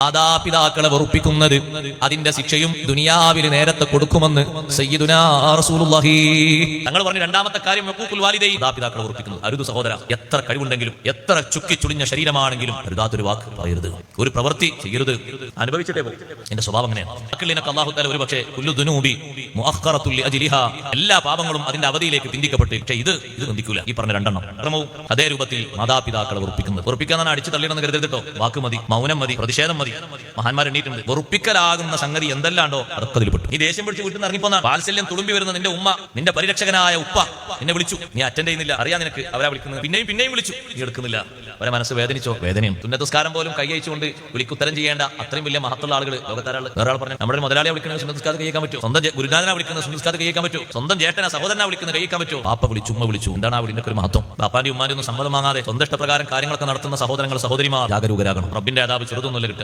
മാതാപിതാക്കളെ വെറുപ്പിക്കുന്നത് അതിന്റെ ശിക്ഷയും ദുനിയാവിൽ നേരത്തെ കൊടുക്കുമെന്ന് സയ്യിദുനാ റസൂലുള്ളാഹി തങ്ങൾ പറഞ്ഞു. രണ്ടാമത്തെ കാര്യം ഹുഖൂഖുൽ വാലിദൈൻ, മാതാപിതാക്കളെ വെറുപ്പിക്കുന്നത് അരുത് സഹോദര. എത്ര കഴിവുണ്ടെങ്കിലും എത്ര ചുക്കിച്ചുളിഞ്ഞ ശരീരമാണെങ്കിലും അരുതാത്തൊരു വാക്ക് പറയരുത്, ഒരു പ്രവൃത്തി ചെയ്യരുത്. അനുഭവിച്ചിട്ടേ പോകും. എന്റെ സ്വഭാവം അങ്ങനെയാണ്. അഖിലിനക അല്ലാഹു തആല ഒരു പക്ഷേ കുല്ലു ദുനൂബി മുഅഖറത്തുൽ ലിഅജ്ലിഹാ, എല്ലാ പാപങ്ങളും അതിന്റെ അവധിയിലേക്ക് പിന്തിക്കപ്പെട്ട്, പക്ഷേ ഇത് പിന്തിക്കൂല. ഈ പറഞ്ഞ രണ്ടെണ്ണം ക്രമവും അതേ രൂപത്തിൽ മാതാപിതാക്കളെ വെറുപ്പിക്കുന്നത്. വെറുപ്പിക്കാൻ അടിച്ചു തള്ളിയെന്ന് കരുതരുതോ. വാക്ക് മതി, മൗനം മതി, പ്രതിഷേധം മതി. മഹാന്മാർ എണ്ണീട്ടുണ്ട്. വെറുപ്പിക്കലാകുന്ന സംഗതി എന്തെല്ലാണ്ടോ അതൊക്കെ അതിൽ പെട്ടു. നീ ദേഷ്യം പിടിച്ച് വീട്ടിൽ നിന്ന് ഇറങ്ങിപ്പോന്ന വാത്സല്യം തുളുമ്പി വരുന്ന നിന്റെ ഉമ്മ, നിന്റെ പരിരക്ഷകനായ ഉപ്പ നിന്നെ വിളിച്ചു, നീ അറ്റൻഡ് ചെയ്യുന്നില്ല. അറിയാം നിനക്ക് അവരാ വിളിക്കുന്നത്. പിന്നെയും വിളിച്ചു, നീ എടുക്കുന്നില്ല. അവരെ മനസ്സ് വേദനിച്ചോ? വേദനയും. സുന്നത്തസ്കാരം പോലും കൈയച്ചുകൊണ്ട് വിളിക്കുത്തരം ചെയ്യേണ്ട അത്രയും വലിയ മഹത്തുള്ള ആളുകൾ ലോകത്താരാൾ. വേറെ ആൾ പറഞ്ഞു, നമ്മുടെ മുതലാളിയെ വിളിക്കുന്നത് സുന്നത്തസ്കാരം കൈയ്യേക്കാൻ പറ്റും, സ്വന്തം ഗുരുനാഥനെ വിളിക്കുന്നത് സുന്നത്തസ്കാരം കൈയ്യേക്കാൻ പറ്റും, സ്വന്തം ജേട്ടനെ സഹോദരനെ വിളിക്കുന്നത് കൈയ്യേക്കാൻ പറ്റും. പാപ്പ വിളിച്ചു, ഉമ്മ വിളിച്ചു. എന്താണ് ആ വിളിന്റെ ഒരു മഹത്വം? ബാപ്പാന്റെ ഉമ്മാന്റെ ഒന്നും സമ്മതം വാങ്ങാതെ സ്വന്തം ഇഷ്ടപ്രകാരം കാര്യങ്ങളൊക്കെ നടത്തുന്ന സഹോദരങ്ങൾ സഹോദരിമാർ ജാഗരൂകരാകണം. റബ്ബിന്റെ അദാബ് ചെറുതൊന്നുമല്ല കിട്ടുക.